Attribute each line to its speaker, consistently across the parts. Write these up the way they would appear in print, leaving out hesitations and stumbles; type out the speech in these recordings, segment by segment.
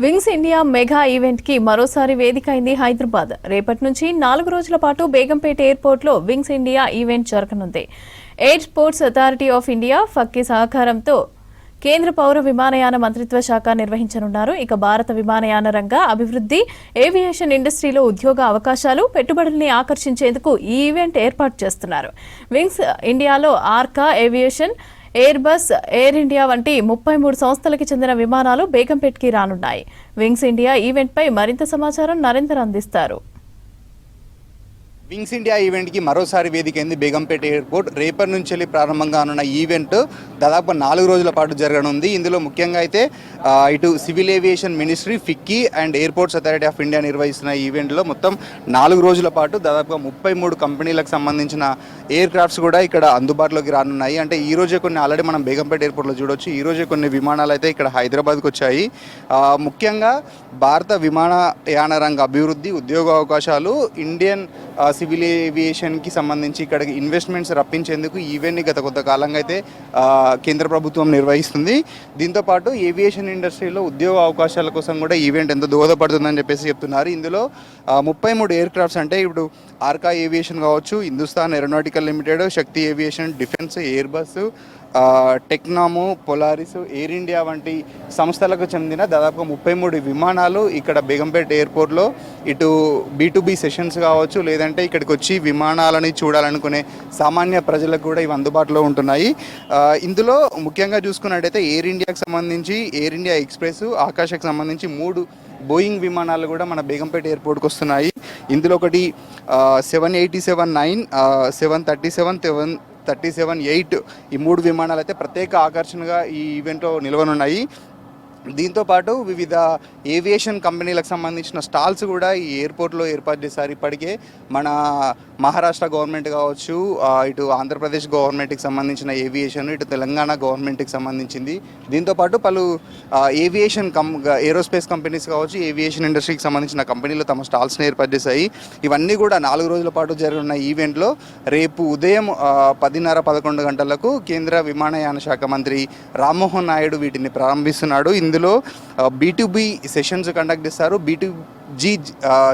Speaker 1: Wings India mega event కి మరోసారి వేదిక అయింది హైదరాబాద్. రేపటి నుంచి 4 రోజుల పాటు బేగంపేట ఎయిర్పోర్ట్ లో వింగ్స్ ఇండియా ఈవెంట్ జరగనుంది. ఎయిర్పోర్ట్స్ అథారిటీ ఆఫ్ ఇండియా ఫక్కి సహకారంతో కేంద్ర పౌర విమానయాన మంత్రిత్వ శాఖ నిర్వహించనున్నారు. ఇక భారత విమానయాన రంగ అభివృద్ధి, ఏవియేషన్ ఇండస్ట్రీలో ఉద్యోగ అవకాశాలు, పెట్టుబడుల్ని ఆకర్షించేందుకు ఈ ఈవెంట్ ఏర్పాటు చేస్తున్నారు. వింగ్స్ ఇండియాలో Arka aviation, Airbus, Air India వంటి 33 సంస్థలకి చెందిన విమానాలు బేగంపేట్కి రానున్నాయి. వింగ్స్ ఇండియా ఈవెంట్పై మరింత సమాచారం నరేందర్ అందిస్తారు.
Speaker 2: వింగ్స్ ఇండియా ఈవెంట్కి మరోసారి వేదికైంది బేగంపేట ఎయిర్పోర్ట్. రేపటి నుంచి ప్రారంభం కానున్న ఈవెంట్ దాదాపు 4 రోజుల పాటు జరగనుంది. ఇందులో ముఖ్యంగా అయితే ఇటు civil aviation ministry, FICCI and airports authority of India నిర్వహిస్తున్న ఈవెంట్లో మొత్తం 4 రోజుల పాటు దాదాపుగా 33 కంపెనీలకు సంబంధించిన ఎయిర్ క్రాఫ్ట్స్ కూడా ఇక్కడ అందుబాటులోకి రానున్నాయి. అంటే ఈ రోజే కొన్ని ఆల్రెడీ మనం బేగంపేట ఎయిర్పోర్ట్లో చూడొచ్చు. ఈ రోజే కొన్ని విమానాలు అయితే ఇక్కడ హైదరాబాద్కి వచ్చాయి. ముఖ్యంగా భారత విమానయాన రంగ అభివృద్ధి, ఉద్యోగ అవకాశాలు, ఇండియన్ సివిల్ ఏవియేషన్కి సంబంధించి ఇక్కడికి ఇన్వెస్ట్మెంట్స్ రప్పించేందుకు ఈవెంట్ని గత కొంతకాలంగా అయితే కేంద్ర ప్రభుత్వం నిర్వహిస్తుంది. దీంతోపాటు ఏవియేషన్ ఇండస్ట్రీలో ఉద్యోగ అవకాశాల కోసం కూడా ఈవెంట్ ఎంతో దోహదపడుతుందని చెప్పేసి చెప్తున్నారు. ఇందులో 33 ఎయిర్ క్రాఫ్ట్స్ అంటే ఇప్పుడు ఆర్కా ఏవియేషన్ కావచ్చు, Hindustan aeronautical limited, Shakti aviation, defence, Airbus, Tecnam, Polaris, air India వంటి సంస్థలకు చెందిన దాదాపు 33 విమానాలు ఇక్కడ బేగంపేట ఎయిర్పోర్ట్లో ఇటు B2B సెషన్స్ కావచ్చు, లేదంటే ఇక్కడికి వచ్చి విమానాలని చూడాలనుకునే సామాన్య ప్రజలకు కూడా ఇవి అందుబాటులో ఉంటున్నాయి. ఇందులో ముఖ్యంగా చూసుకున్నట్టయితే ఎయిర్ ఇండియాకి సంబంధించి ఎయిర్ ఇండియా ఎక్స్ప్రెస్, ఆకాశకు సంబంధించి 3 బోయింగ్ విమానాలు కూడా మన బేగంపేట ఎయిర్పోర్ట్కి వస్తున్నాయి. ఇందులో ఒకటి 787-9, 737, 737-8 ఈ 3 విమానాలు అయితే ప్రత్యేక ఆకర్షణగా ఈ ఈవెంట్లో నిలవనున్నాయి. దీంతోపాటు వివిధ ఏవియేషన్ కంపెనీలకు సంబంధించిన స్టాల్స్ కూడా ఈ ఎయిర్పోర్ట్లో ఏర్పాటు చేశారు. ఇప్పటికే మన మహారాష్ట్ర గవర్నమెంట్ కావచ్చు, ఇటు ఆంధ్రప్రదేశ్ గవర్నమెంట్కి సంబంధించిన ఏవియేషన్, ఇటు తెలంగాణ గవర్నమెంట్కి సంబంధించింది. దీంతోపాటు పలు ఏవియేషన్ ఏరోస్పేస్ కంపెనీస్ కావచ్చు, ఏవియేషన్ ఇండస్ట్రీకి సంబంధించిన కంపెనీలు తమ స్టాల్స్ని ఏర్పాటు చేశాయి. ఇవన్నీ కూడా 4 రోజుల పాటు జరగనున్న ఈవెంట్లో రేపు ఉదయం 10:30-11 గంటలకు కేంద్ర విమానయాన శాఖ మంత్రి రామ్మోహన్ నాయుడు వీటిని ప్రారంభిస్తున్నాడు. ఇందులో B2B సెషన్స్ కండక్ట్ చేస్తారు, B2G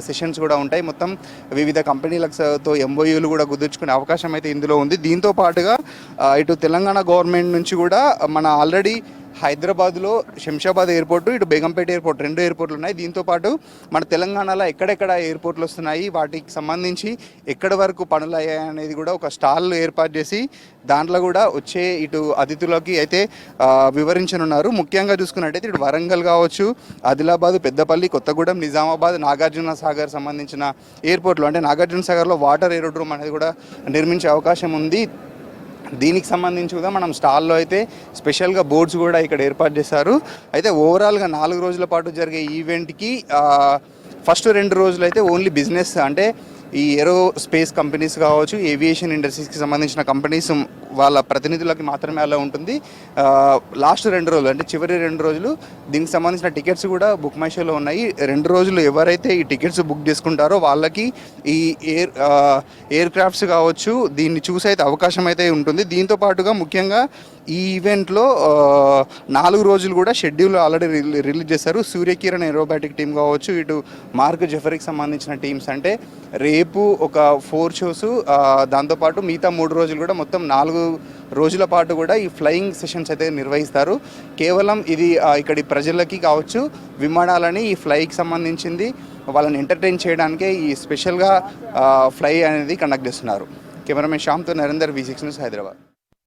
Speaker 2: సెషన్స్ కూడా ఉంటాయి. మొత్తం వివిధ కంపెనీలతో MOUలు కూడా కుదుర్చుకునే అవకాశం అయితే ఇందులో ఉంది. దీంతో పాటుగా ఇటు తెలంగాణ గవర్నమెంట్ నుంచి కూడా మన ఆల్రెడీ హైదరాబాద్లో శంషాబాద్ ఎయిర్పోర్టు, ఇటు బేగంపేట ఎయిర్పోర్ట్ 2 ఎయిర్పోర్ట్లు ఉన్నాయి. దీంతోపాటు మన తెలంగాణలో ఎక్కడెక్కడ ఎయిర్పోర్ట్లు వస్తున్నాయి, వాటికి సంబంధించి ఎక్కడి వరకు పనులు అయ్యాయి అనేది కూడా ఒక స్టాల్ ఏర్పాటు చేసి దాంట్లో కూడా వచ్చే ఇటు అతిథులకి అయితే వివరించనున్నారు. ముఖ్యంగా చూసుకున్నట్టయితే ఇటు వరంగల్ కావచ్చు, ఆదిలాబాద్, పెద్దపల్లి, కొత్తగూడెం, నిజామాబాద్, నాగార్జున సాగర్ సంబంధించిన ఎయిర్పోర్ట్లు, అంటే నాగార్జున సాగర్లో వాటర్ ఏరోడ్రోమ్ అనేది కూడా నిర్మించే అవకాశం ఉంది. దీనికి సంబంధించి కూడా మనం స్టాల్లో అయితే స్పెషల్గా బోర్డ్స్ కూడా ఇక్కడ ఏర్పాటు చేశారు. అయితే ఓవరాల్గా 4 రోజుల పాటు జరిగే ఈవెంట్కి ఫస్ట్ 2 రోజులు అయితే ఓన్లీ బిజినెస్, అంటే ఈ ఏరోస్పేస్ కంపెనీస్ కావచ్చు, ఏవియేషన్ ఇండస్ట్రీస్కి సంబంధించిన కంపెనీస్ వాళ్ళ ప్రతినిధులకి మాత్రమే అలా ఉంటుంది. లాస్ట్ 2 రోజులు అంటే చివరి 2 రోజులు దీనికి సంబంధించిన టికెట్స్ కూడా బుక్ మై షోలో ఉన్నాయి. 2 రోజులు ఎవరైతే ఈ టికెట్స్ బుక్ చేసుకుంటారో వాళ్ళకి ఈ ఎయిర్ క్రాఫ్ట్స్ కావచ్చు దీన్ని చూసి అయితే అవకాశం అయితే ఉంటుంది. దీంతో పాటుగా ముఖ్యంగా ఈ ఈవెంట్లో 4 రోజులు కూడా షెడ్యూల్ ఆల్రెడీ రిలీజ్ చేశారు. సూర్యకిరణ్ ఏరోబాటిక్ టీం కావచ్చు, ఇటు మార్క్ జెఫరీకి సంబంధించిన టీమ్స్, అంటే రేపు ఒక 4 షోస్, దాంతోపాటు మిగతా 3 రోజులు కూడా మొత్తం 4 రోజుల పాటు కూడా ఈ ఫ్లయింగ్ సెషన్స్ అయితే నిర్వహిస్తారు. కేవలం ఇది ఇక్కడి ప్రజలకి కావచ్చు, విమానాలని ఈ ఫ్లైకి సంబంధించింది వాళ్ళని ఎంటర్టైన్ చేయడానికే ఈ స్పెషల్గా ఫ్లై అనేది కండక్ట్ చేస్తున్నారు. కెమెరామెన్ శ్యామ్తో నరేందర్, V6 న్యూస్, హైదరాబాద్.